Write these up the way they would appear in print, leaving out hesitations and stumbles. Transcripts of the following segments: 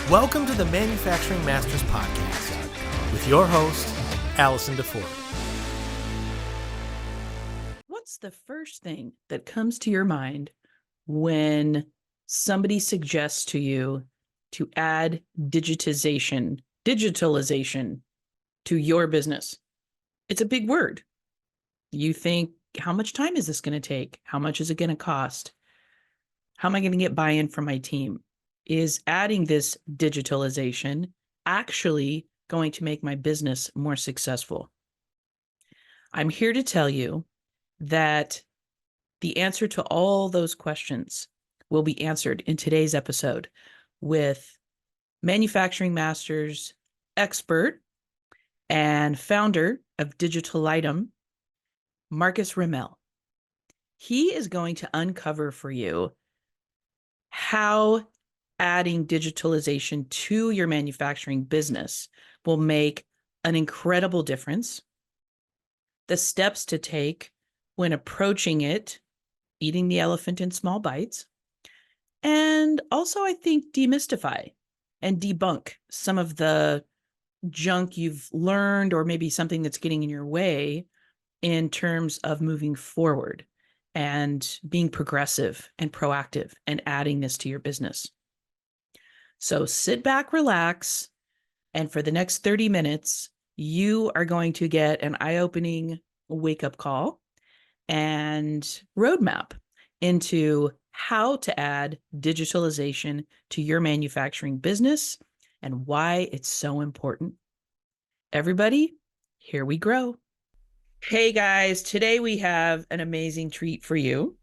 Welcome to the Manufacturing Masters Podcast with your host, Allison DeFord. What's the first thing that comes to your mind when somebody suggests to you to add digitalization to your business? It's a big word. You think, how much time is this going to take? How much is it going to cost? How am I going to get buy-in from my team? Is adding this digitalization actually going to make my business more successful? I'm here to tell you that the answer to all those questions will be answered in today's episode with Manufacturing Masters expert and founder of DigitalituM, Markus Rimmele. He is going to uncover for you how adding digitalization to your manufacturing business will make an incredible difference, the steps to take when approaching it, eating the elephant in small bites, and also, I think, demystify and debunk some of the junk you've learned or maybe something that's getting in your way in terms of moving forward and being progressive and proactive and adding this to your business. So sit back, relax, and for the next 30 minutes, you are going to get an eye-opening wake-up call and roadmap into how to add digitalization to your manufacturing business and why it's so important. Everybody, here we grow. Hey guys, today we have an amazing treat for you.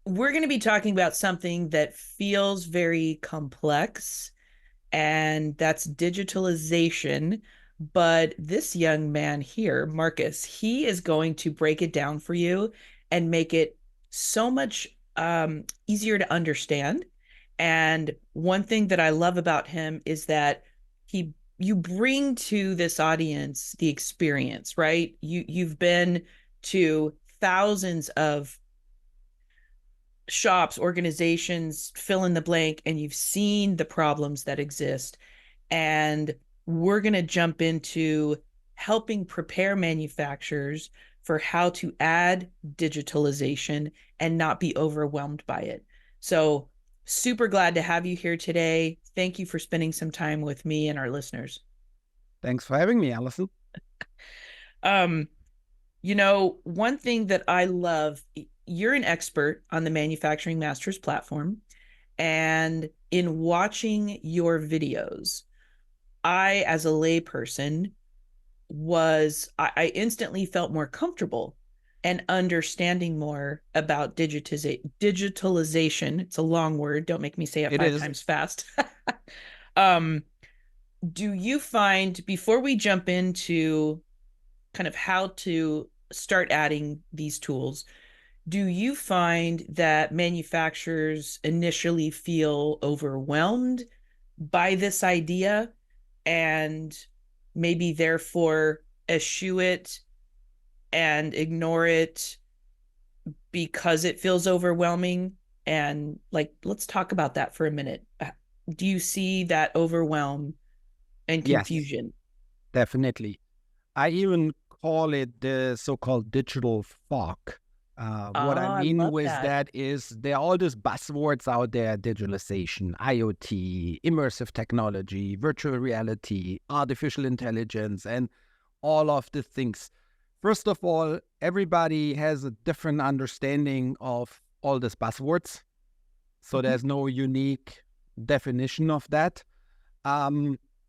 We're going to be talking about something that feels very complex, and that's digitalization. But this young man here, Markus, he is going to break it down for you and make it so much easier to understand. And one thing that I love about him is that you bring to this audience the experience, right? You've been to thousands of shops, organizations, fill in the blank, and you've seen the problems that exist. And we're going to jump into helping prepare manufacturers for how to add digitalization and not be overwhelmed by it. So super glad to have you here today. Thank you for spending some time with me and our listeners. Thanks for having me, Allison. One thing that I love, you're an expert on the Manufacturing Masters platform, and in watching your videos, I, as a layperson, I instantly felt more comfortable and understanding more about digitalization. It's a long word. Don't make me say it 5 times fast. Do you find, before we jump into kind of how to start adding these tools, do you find that manufacturers initially feel overwhelmed by this idea and maybe therefore eschew it and ignore it because it feels overwhelming? And let's talk about that for a minute. Do you see that overwhelm and confusion? Yes, definitely. I even call it the so-called digital fog. What I mean with that is there are all these buzzwords out there: digitalization, IoT, immersive technology, virtual reality, artificial intelligence, and all of the things. First of all, everybody has a different understanding of all these buzzwords. So there's no unique definition of that.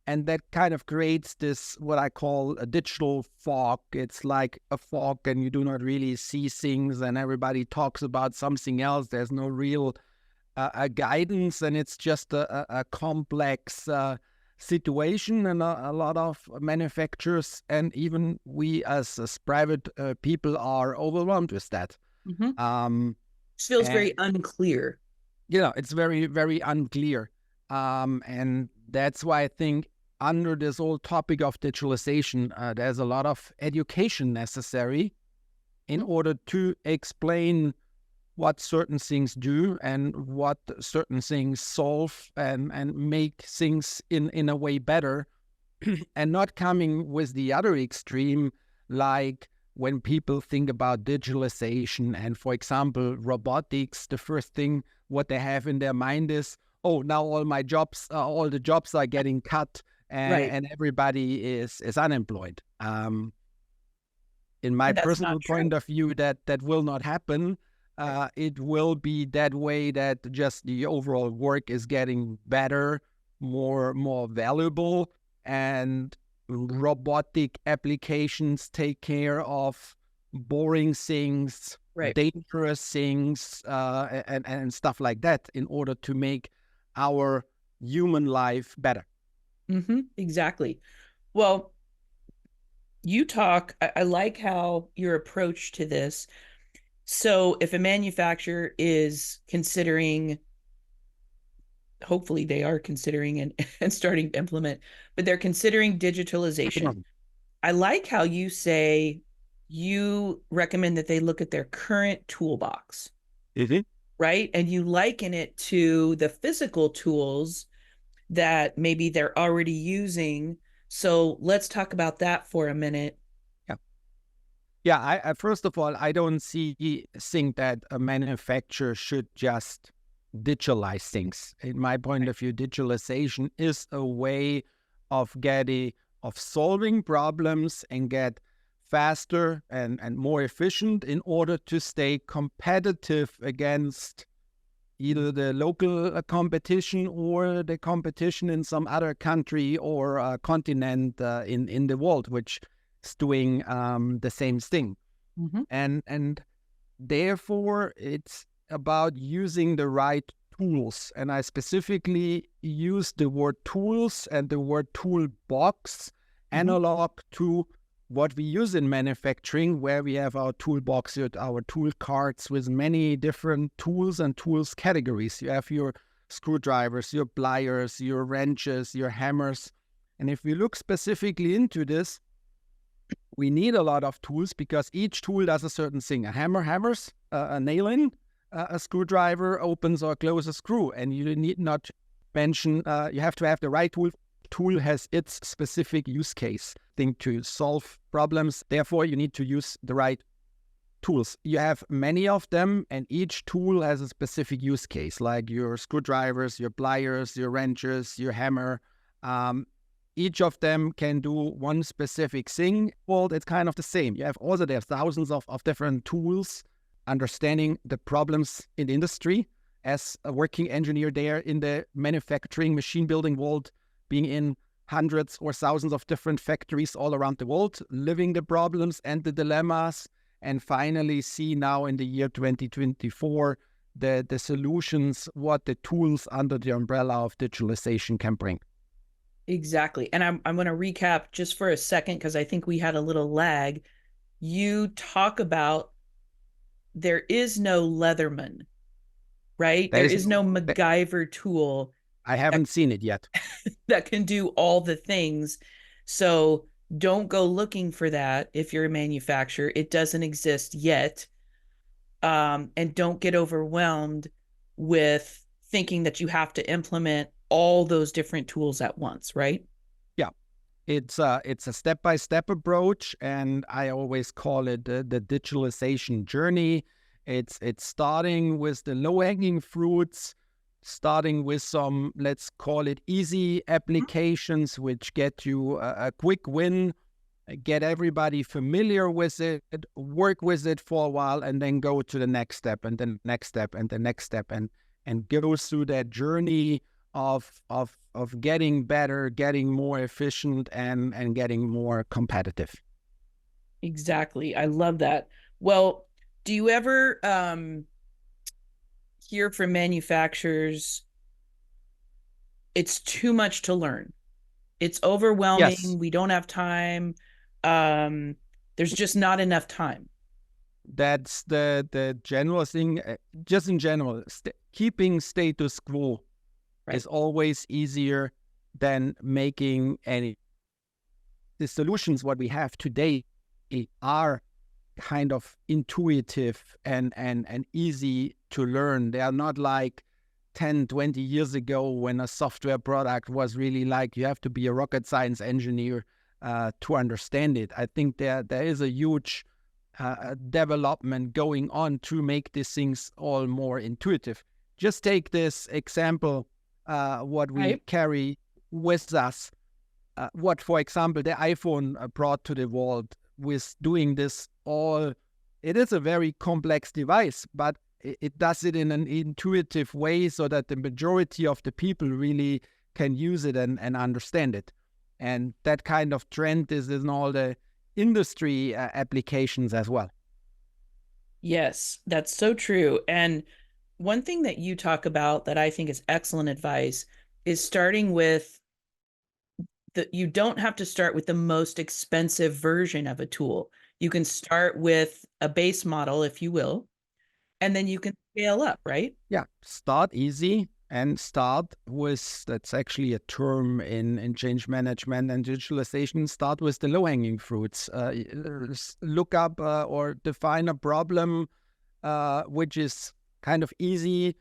And that kind of creates this, what I call a digital fog. It's like a fog and you do not really see things and everybody talks about something else. There's no real guidance, and it's just a complex situation. And a lot of manufacturers and even we as private people are overwhelmed with that. It feels very unclear. It's very, very unclear. And that's why I think under this whole topic of digitalization, there's a lot of education necessary in order to explain what certain things do and what certain things solve and make things in a way better, and not coming with the other extreme, like when people think about digitalization and, for example, robotics, the first thing what they have in their mind is, oh, now all the jobs are getting cut, and everybody is unemployed. In my personal point of view, that will not happen. It will be that way, that just the overall work is getting better, more valuable, and robotic applications take care of boring things, dangerous things, and stuff like that, in order to make our human life better. Exactly. Well, I like how your approach to this. So if a manufacturer is considering, hopefully they are considering and starting to implement, but they're considering digitalization. I like how you say you recommend that they look at their current toolbox, right? And you liken it to the physical tools that maybe they're already using. So let's talk about that for a minute. Yeah, I first of all, I don't think that a manufacturer should just digitalize things. In my point of view, digitalization is a way of solving problems and get faster and more efficient in order to stay competitive against either the local competition or the competition in some other country or continent in the world, which is doing the same thing. And therefore, it's about using the right tools. And I specifically use the word tools and the word toolbox analog to what we use in manufacturing, where we have our toolbox, our tool carts with many different tools and tools categories. You have your screwdrivers, your pliers, your wrenches, your hammers. And if we look specifically into this, we need a lot of tools because each tool does a certain thing. A hammer hammers a nail in, a screwdriver opens or closes a screw. And you need not mention, you have to have the right tool. Tool has its specific use case thing to solve problems. Therefore, you need to use the right tools. You have many of them, and each tool has a specific use case, like your screwdrivers, your pliers, your wrenches, your hammer. Each of them can do one specific thing. Well, it's kind of the same. You have also there thousands of different tools, understanding the problems in the industry. As a working engineer there in the manufacturing machine building world, being in hundreds or thousands of different factories all around the world, living the problems and the dilemmas, and finally see now in the year 2024 the solutions, what the tools under the umbrella of digitalization can bring. Exactly. And I'm going to recap just for a second, because I think we had a little lag. You talk about there is no Leatherman, right? There is no MacGyver tool. I haven't seen it yet. That can do all the things. So don't go looking for that if you're a manufacturer. It doesn't exist yet. And don't get overwhelmed with thinking that you have to implement all those different tools at once, right? Yeah. It's a step-by-step approach, and I always call it the digitalization journey. It's starting with the low-hanging fruits, starting with some, let's call it easy applications, which get you a quick win, get everybody familiar with it, work with it for a while, and then go to the next step and the next step and the next step, and go through that journey of getting better, getting more efficient, and getting more competitive. Exactly. I love that. Well, do you ever hear from manufacturers, it's too much to learn, it's overwhelming, yes, we don't have time, there's just not enough time? That's the general thing. Just in general, keeping status quo is always easier than making any. The solutions what we have today are kind of intuitive and easy to learn. They are not like 10, 20 years ago when a software product was really like you have to be a rocket science engineer to understand it. I think there is a huge development going on to make these things all more intuitive. Just take this example, what we carry with us, what, for example, the iPhone brought to the world with doing this all. It is a very complex device, but it does it in an intuitive way so that the majority of the people really can use it and understand it. And that kind of trend is in all the industry applications as well. Yes, that's so true. And one thing that you talk about that I think is excellent advice is starting with you don't have to start with the most expensive version of a tool. You can start with a base model, if you will, and then you can scale up, right? Yeah, start easy and start with, that's actually a term in change management and digitalization, start with the low-hanging fruits. Look up or define a problem which is kind of easy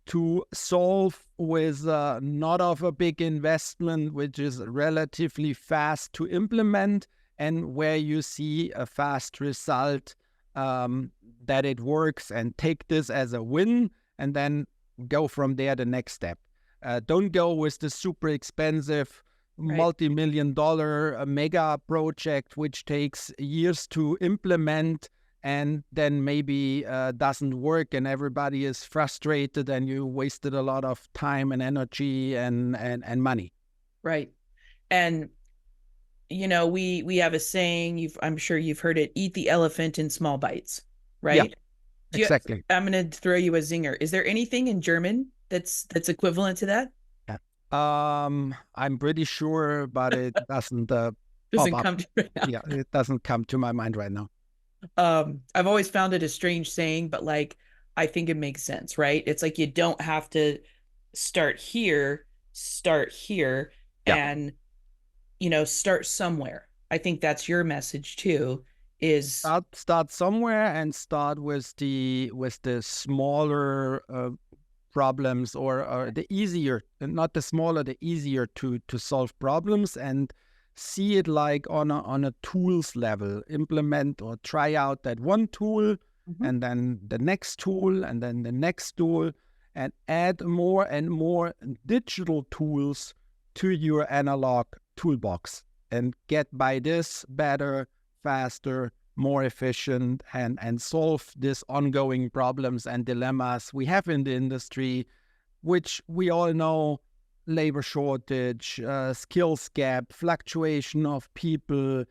to solve with not of a big investment, which is relatively fast to implement, and where you see a fast result, that it works, and take this as a win and then go from there the next step. Don't go with the super expensive multi-million-dollar mega project which takes years to implement and then maybe doesn't work and everybody is frustrated and you wasted a lot of time and energy and money. Right. And you know, we have a saying, I'm sure you've heard it, eat the elephant in small bites, right? Yeah, exactly. I'm going to throw you a zinger. Is there anything in German that's equivalent to that? Yeah. I'm pretty sure, but it doesn't doesn't pop come up. to right now. Yeah, it doesn't come to my mind right now. I've always found it a strange saying, but like I think it makes sense, right? It's like you don't have to start here, Yeah. and you know, start somewhere. I think that's your message too, is start somewhere and start with the smaller problems or the easier, not the smaller, the easier to solve problems, and see it like on a tools level. Implement or try out that one tool, and then the next tool, and then the next tool, and add more and more digital tools to your analog toolbox, and get by this better, faster, more efficient, and solve these ongoing problems and dilemmas we have in the industry, which we all know: labor shortage, skills gap, fluctuation of people,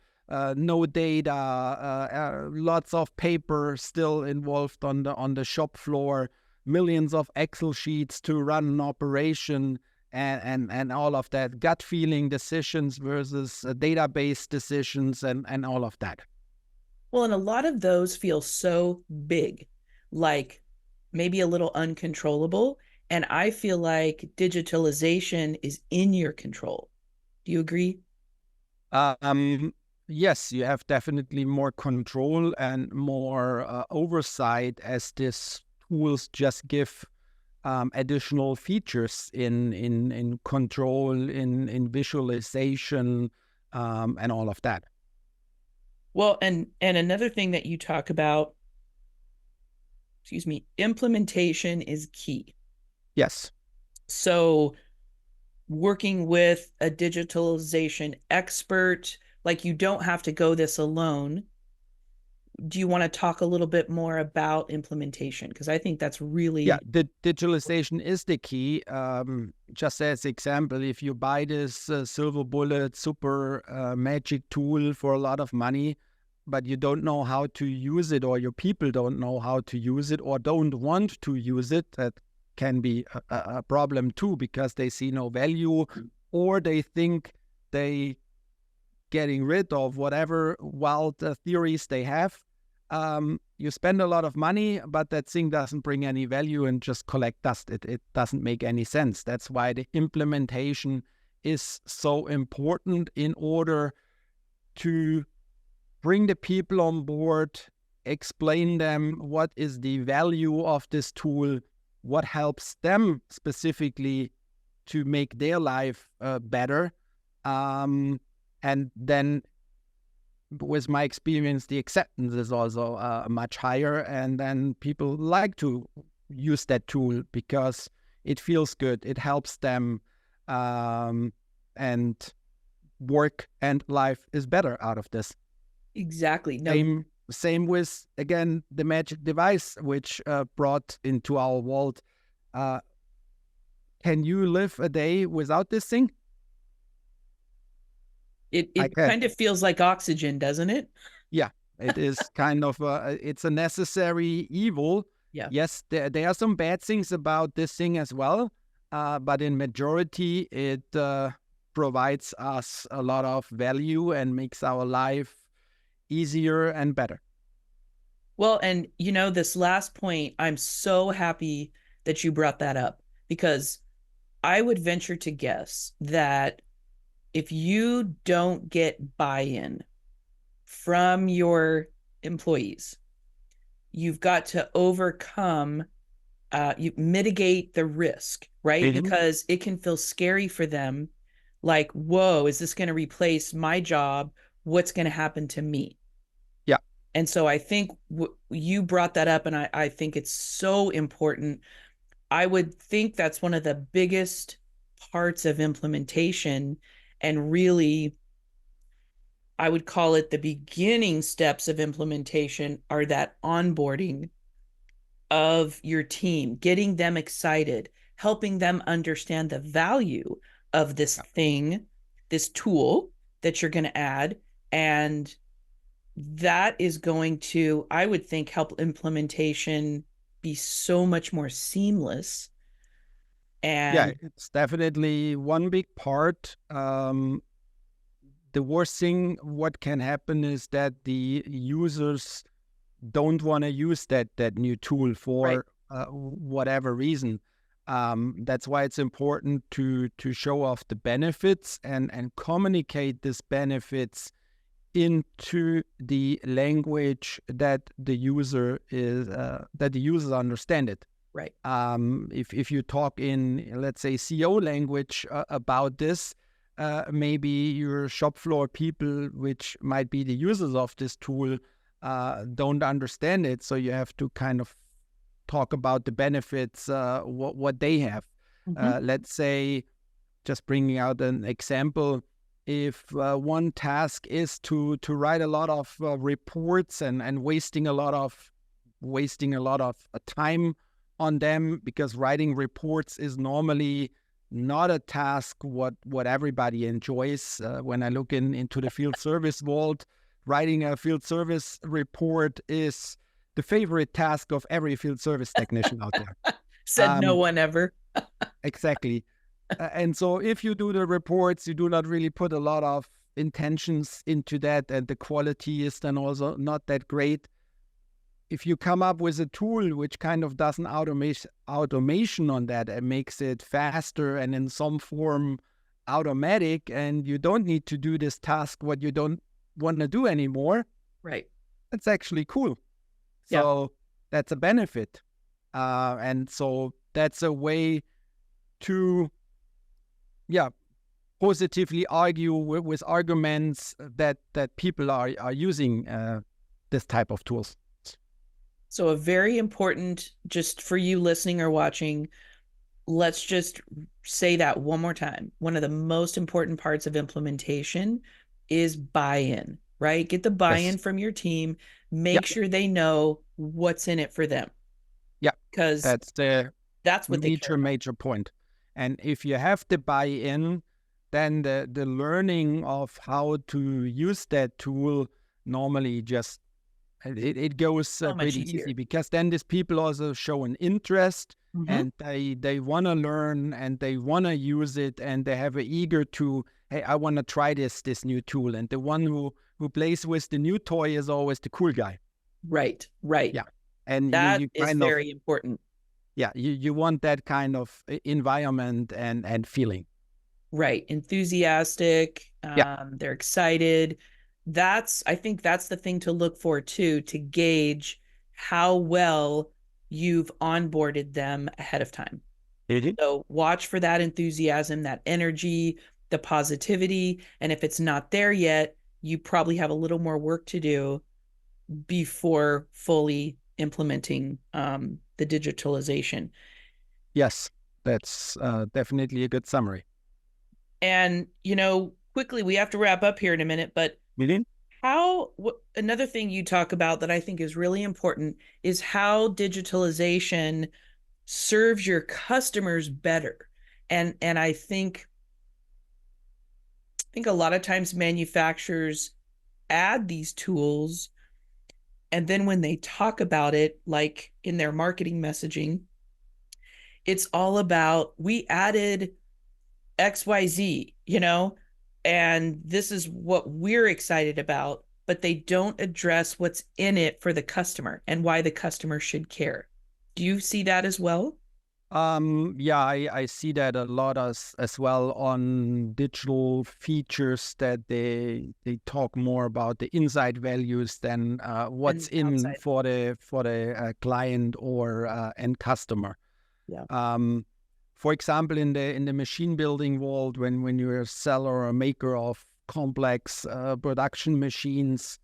no data, lots of paper still involved on the shop floor, millions of Excel sheets to run an operation, and all of that, gut feeling decisions versus database decisions, and all of that. Well, and a lot of those feel so big, like maybe a little uncontrollable. And I feel like digitalization is in your control. Do you agree? Yes, you have definitely more control and more oversight, as these tools just give additional features in control, in visualization, and all of that. Well, and another thing that you talk about, implementation is key. Yes. So working with a digitalization expert, like you don't have to go this alone. Do you want to talk a little bit more about implementation? Because I think that's really... Yeah, the digitalization is the key. Just as example, if you buy this silver bullet super magic tool for a lot of money, but you don't know how to use it, or your people don't know how to use it, or don't want to use it, that can be a problem too, because they see no value, or they think they getting rid of whatever wild theories they have. You spend a lot of money, but that thing doesn't bring any value and just collect dust. It doesn't make any sense. That's why the implementation is so important, in order to bring the people on board, explain them what is the value of this tool, what helps them specifically to make their life better. And then with my experience, the acceptance is also much higher. And then people like to use that tool because it feels good. It helps them, and work and life is better out of this. Exactly. No. Same with, again, the magic device, which brought into our world. Can you live a day without this thing? It kind of feels like oxygen, doesn't it? Yeah, it is kind of it's a necessary evil. Yeah. Yes, there are some bad things about this thing as well, but in majority, it provides us a lot of value and makes our life easier and better. Well, and this last point, I'm so happy that you brought that up, because I would venture to guess that if you don't get buy-in from your employees, you've got to overcome, you mitigate the risk, right? Mm-hmm. Because it can feel scary for them. Like, whoa, is this going to replace my job? What's going to happen to me? Yeah. And so I think you brought that up, and I think it's so important. I would think that's one of the biggest parts of implementation, and really, I would call it the beginning steps of implementation are that onboarding of your team, getting them excited, helping them understand the value of this thing, this tool that you're going to add. And that is going to, I would think, help implementation be so much more seamless. And yeah, it's definitely one big part. The worst thing what can happen is that the users don't want to use that new tool for whatever reason. That's why it's important to show off the benefits and communicate these benefits into the language that the user is that the users understand it. Right. If you talk in, let's say, CO language about this, maybe your shop floor people, which might be the users of this tool, don't understand it. So you have to kind of talk about the benefits, what they have. Mm-hmm. Let's say, just bringing out an example, if one task is to write a lot of reports and wasting a lot of time on them, because writing reports is normally not a task what everybody enjoys. When I look into the field service world, writing a field service report is the favorite task of every field service technician out there. Said no one ever. Exactly. And so if you do the reports, you do not really put a lot of intentions into that, and the quality is then also not that great. If you come up with a tool which kind of does an automation on that and makes it faster and in some form automatic, and you don't need to do this task what you don't want to do anymore, right? That's actually cool. So that's a benefit. And so that's a way to positively argue with arguments that people are using this type of tools. So a very important, just for you listening or watching, let's just say that one more time. One of the most important parts of implementation is buy-in, right? Get the buy-in from your team. Make sure they know what's in it for them. Yeah, because that's what major point. And if you have the buy-in, then the learning of how to use that tool normally just it goes pretty easy, because then these people also show an interest, and they want to learn and they want to use it, and they have an eager to, hey, I want to try this new tool. And the one who plays with the new toy is always the cool guy. Right. Yeah. And that is very important. Yeah, you want that kind of environment and feeling. Right. Enthusiastic. They're excited. I think that's the thing to look for too, to gauge how well you've onboarded them ahead of time. Mm-hmm. So watch for that enthusiasm, that energy, the positivity. And if it's not there yet, you probably have a little more work to do before fully implementing the digitalization. Yes, that's definitely a good summary. And, quickly, we have to wrap up here in a minute, but Meaning? another thing you talk about that I think is really important is how digitalization serves your customers better. And I think a lot of times manufacturers add these tools, and then when they talk about it, like in their marketing messaging, it's all about, we added XYZ, and this is what we're excited about, but they don't address what's in it for the customer and why the customer should care. Do you see that as well? Yeah, I see that a lot as well on digital features, that they talk more about the inside values than what's And in outside. for the client or end customer. Yeah. For example, in the machine building world, when you're a seller or a maker of complex production machines,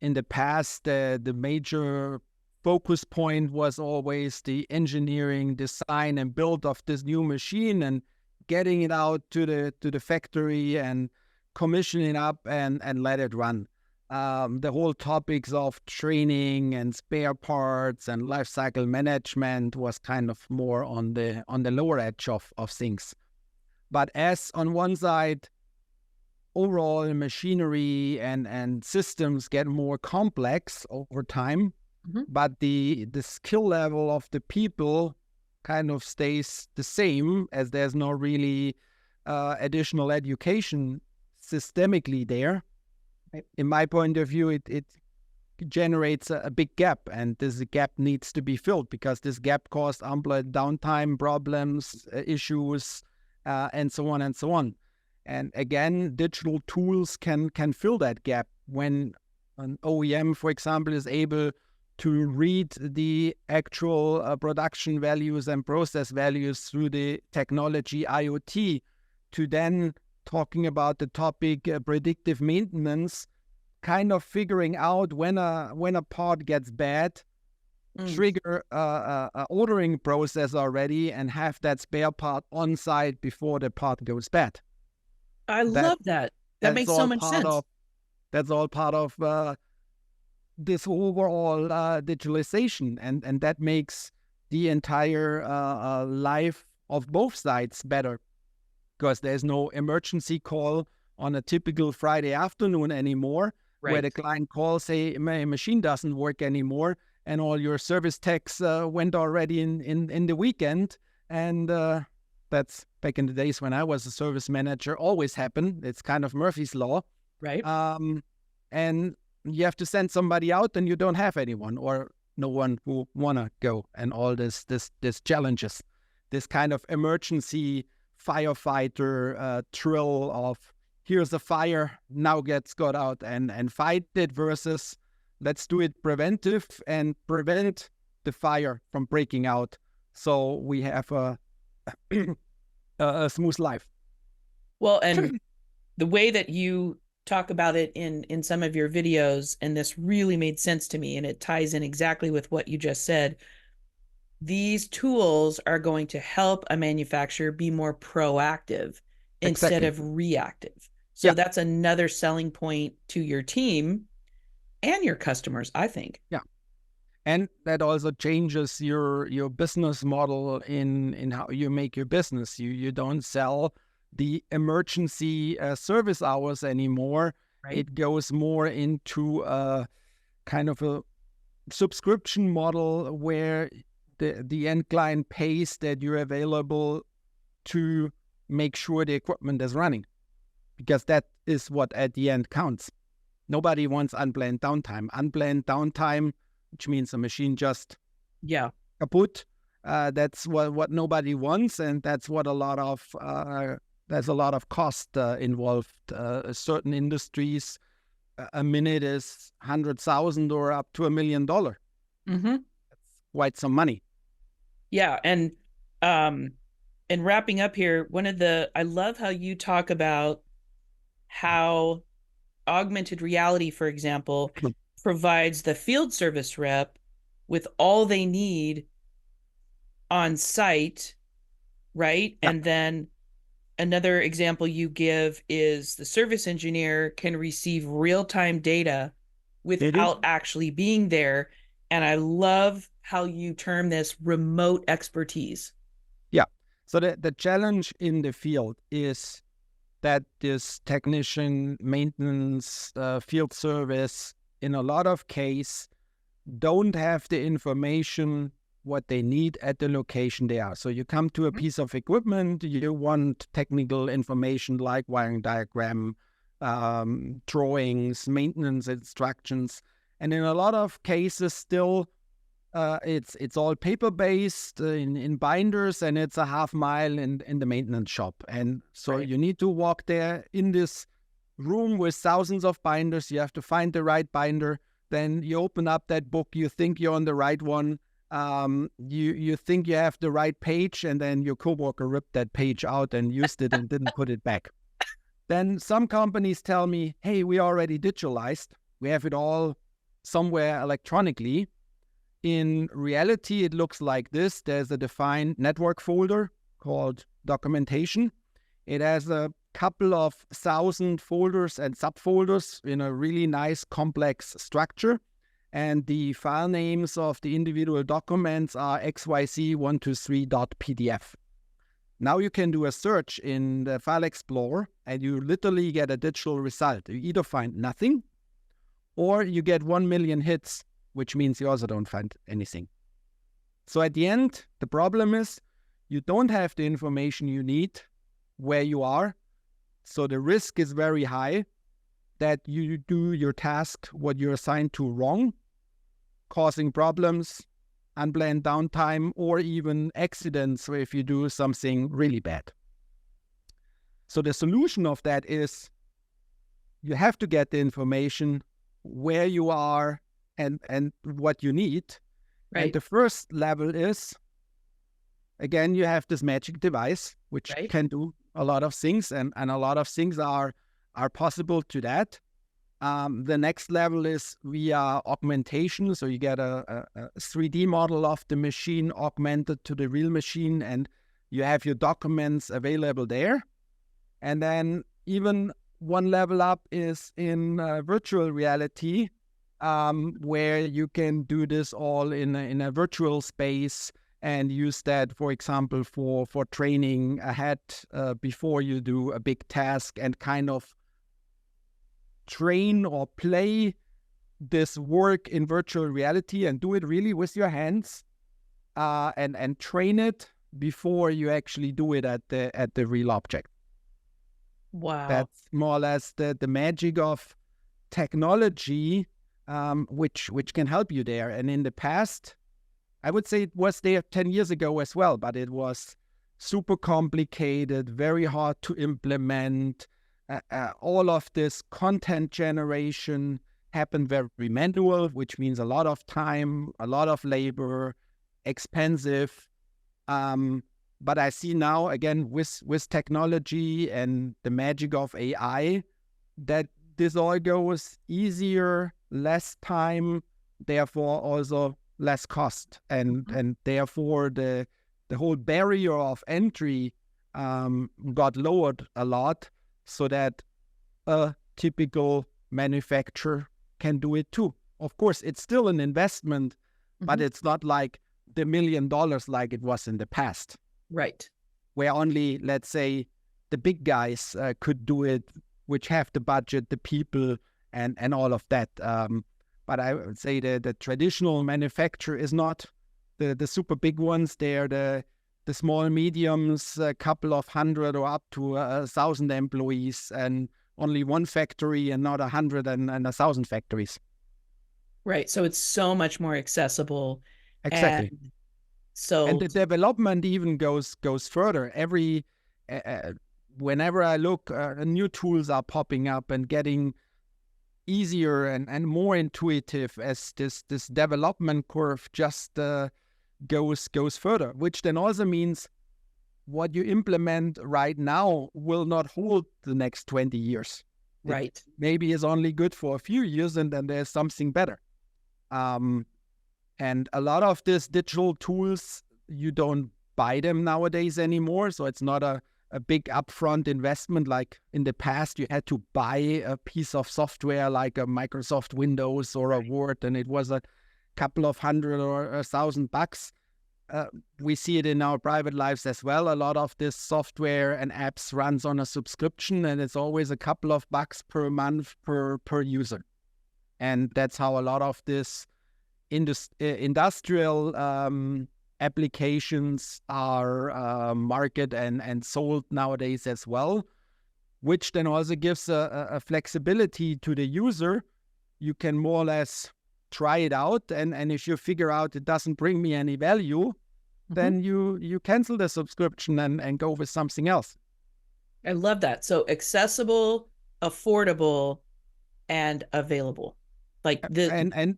in the past, the major focus point was always the engineering, design, and build of this new machine, and getting it out to the factory and commissioning it up and let it run. The whole topics of training and spare parts and life cycle management was kind of more on the lower edge of things. But as on one side, overall machinery and systems get more complex over time, but the skill level of the people kind of stays the same, as there's no really additional education systemically there. In my point of view, it generates a big gap, and this gap needs to be filled, because this gap caused unplanned downtime problems, issues, and so on and so on. And again, digital tools can fill that gap. When an OEM, for example, is able to read the actual production values and process values through the technology IoT, to then talking about the topic predictive maintenance, kind of figuring out when a part gets bad, trigger a ordering process already, and have that spare part on site before the part goes bad. I love that. That makes so much sense. That's all part of this overall digitalization, and that makes the entire life of both sides better, because there's no emergency call on a typical Friday afternoon anymore, where the client calls, say, my machine doesn't work anymore, and all your service techs went already in the weekend. And that's back in the days when I was a service manager, always happened. It's kind of Murphy's Law. Right. And you have to send somebody out, and you don't have anyone, or no one who wanna go, and all this challenges, this kind of emergency firefighter thrill of, here's a fire, now get out and fight it, versus let's do it preventive and prevent the fire from breaking out, so we have a smooth life. Well, and the way that you talk about it in some of your videos, and this really made sense to me, and it ties in exactly with what you just said. These tools are going to help a manufacturer be more proactive instead of reactive. So that's another selling point to your team and your customers, I think. Yeah. And that also changes your business model in how you make your business. You don't sell the emergency service hours anymore. Right. It goes more into a kind of a subscription model, where the end client pays that you're available to make sure the equipment is running, because that is what at the end counts. Nobody wants unplanned downtime. Unplanned downtime, which means a machine just kaput. That's what nobody wants, and that's what there's a lot of cost involved. Certain industries a minute is 100,000 or up to $1 million. Mm-hmm. That's quite some money. Yeah. And wrapping up here, I love how you talk about how augmented reality, for example, provides the field service rep with all they need on site, right? Yeah. And then another example you give is the service engineer can receive real-time data without actually being there. And I love how you term this remote expertise. Yeah. So the challenge in the field is that this technician, maintenance, field service, in a lot of cases, don't have the information what they need at the location they are. So you come to a piece of equipment, you want technical information like wiring diagram, drawings, maintenance instructions, and in a lot of cases still it's all paper-based in binders, and it's a half mile in the maintenance shop. And so Right. you need to walk there in this room with thousands of binders. You have to find the right binder. Then you open up that book. You think you're on the right one. You think you have the right page, and then your coworker ripped that page out and used it and didn't put it back. Then some companies tell me, hey, we already digitalized. We have it all somewhere electronically. In reality, it looks like this. There's a defined network folder called documentation. It has a couple of thousand folders and subfolders in a really nice complex structure. And the file names of the individual documents are xyz123.pdf. Now you can do a search in the File Explorer and you literally get a digital result. You either find nothing or you get 1 million hits, which means you also don't find anything. So at the end, the problem is you don't have the information you need where you are. So the risk is very high that you do your task, what you're assigned to, wrong, causing problems, unplanned downtime, or even accidents if you do something really bad. So the solution of that is you have to get the information where you are and what you need. Right. And the first level is, again, you have this magic device, which Right. can do a lot of things, and a lot of things are possible to that. The next level is via augmentation. So you get a 3D model of the machine augmented to the real machine, and you have your documents available there. And then even one level up is in virtual reality, where you can do this all in a virtual space and use that, for example, for training ahead before you do a big task, and kind of train or play this work in virtual reality and do it really with your hands, and train it before you actually do it at the real object. Wow. That's more or less the magic of technology, which can help you there. And in the past, I would say it was there 10 years ago as well, but it was super complicated, very hard to implement. All of this content generation happened very manual, which means a lot of time, a lot of labor, expensive. But I see now, again, with technology and the magic of AI, that this all goes easier, less time, therefore also less cost. And therefore the whole barrier of entry got lowered a lot, so that a typical manufacturer can do it too. Of course, it's still an investment, but it's not like the $1 million like it was in the past. Right. Where only, let's say, the big guys could do it, which have the budget, the people, and all of that. But I would say the traditional manufacturer is not the super big ones. They're the small, mediums, a couple of hundred or up to 1,000 employees, and only one factory and not 100 and 1,000 factories. Right. So it's so much more accessible. Exactly. And the development even goes further. Whenever I look, new tools are popping up and getting easier and more intuitive as this development curve just goes further, which then also means what you implement right now will not hold the next 20 years. Right. It maybe is only good for a few years, and then there's something better. And a lot of these digital tools, you don't buy them nowadays anymore. So it's not a big upfront investment like in the past. You had to buy a piece of software like a Microsoft Windows or a Word, and it was a couple of $100 or $1,000. We see it in our private lives as well. A lot of this software and apps runs on a subscription, and it's always a couple of bucks per month per user. And that's how a lot of this industrial applications are marketed and sold nowadays as well, which then also gives a flexibility to the user. You can more or less try it out, and if you figure out it doesn't bring me any value, then you cancel the subscription and go with something else. I love that. So accessible, affordable, and available. Like the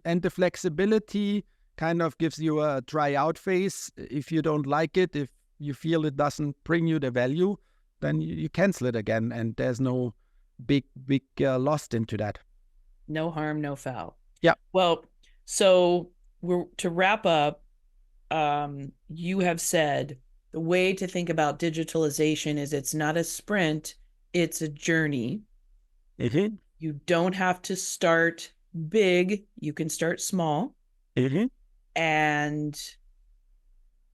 and the flexibility kind of gives you a try out phase. If you don't like it, if you feel it doesn't bring you the value, then you cancel it again, and there's no big lost into that. No harm, no foul. Yeah. Well, so to wrap up, you have said the way to think about digitalization is it's not a sprint, it's a journey. Mm-hmm. You don't have to start big, you can start small. Mm-hmm.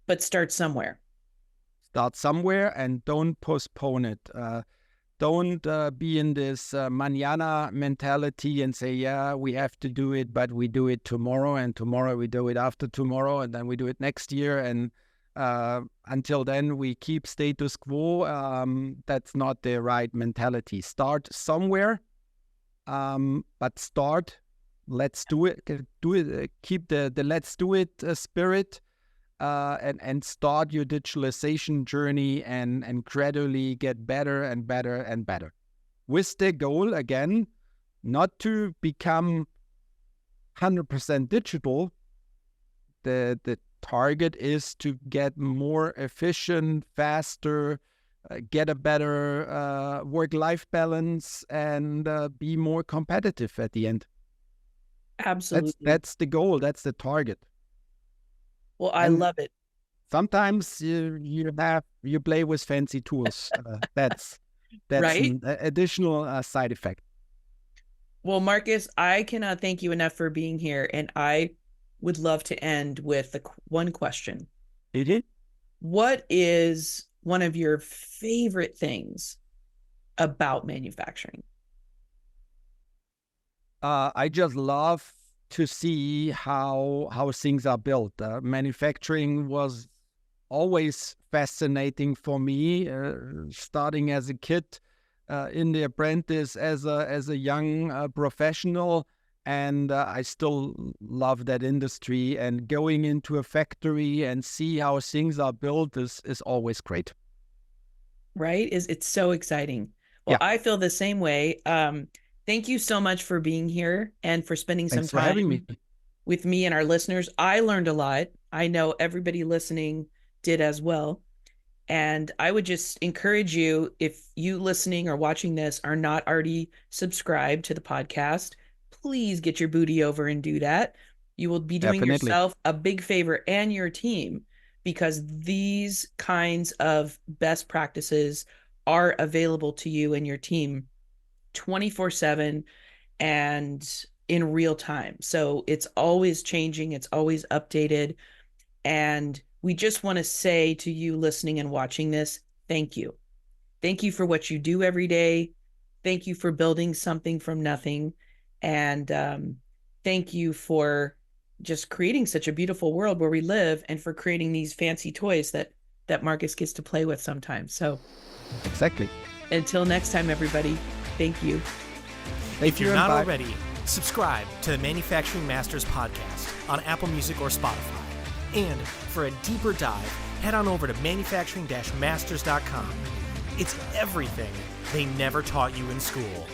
But start somewhere. Start somewhere and don't postpone it. Don't be in this mañana mentality and say, yeah, we have to do it, but we do it tomorrow, and tomorrow we do it after tomorrow, and then we do it next year. And until then, we keep status quo. That's not the right mentality. Start somewhere, but start. Let's do it. Keep the let's do it spirit. And start your digitalization journey and gradually get better and better and better. With the goal, again, not to become 100% digital. The target is to get more efficient, faster, get a better work-life balance, and be more competitive at the end. Absolutely. That's the goal. That's the target. Well, I love it. Sometimes you play with fancy tools. That's right? An additional side effect. Well, Markus, I cannot thank you enough for being here, and I would love to end with one question. Mm-hmm. What is one of your favorite things about manufacturing? I just love to see how things are built. Manufacturing was always fascinating for me, starting as a kid in the apprentice as a young professional, and I still love that industry, and going into a factory and see how things are built is always great. Right? It's so exciting. Well, yeah. I feel the same way. Thank you so much for being here and for spending some time with me and our listeners. I learned a lot. I know everybody listening did as well. And I would just encourage you, if you listening or watching this are not already subscribed to the podcast, please get your booty over and do that. You will be doing yourself a big favor and your team, because these kinds of best practices are available to you and your team 24/7 and in real time. So it's always changing. It's always updated. And we just want to say to you listening and watching this, thank you. Thank you for what you do every day. Thank you for building something from nothing. And thank you for just creating such a beautiful world where we live, and for creating these fancy toys that Markus gets to play with sometimes. So exactly. Until next time, everybody. Thank you. If you're not already, subscribe to the Manufacturing Masters podcast on Apple Music or Spotify. And for a deeper dive, head on over to manufacturing-masters.com. It's everything they never taught you in school.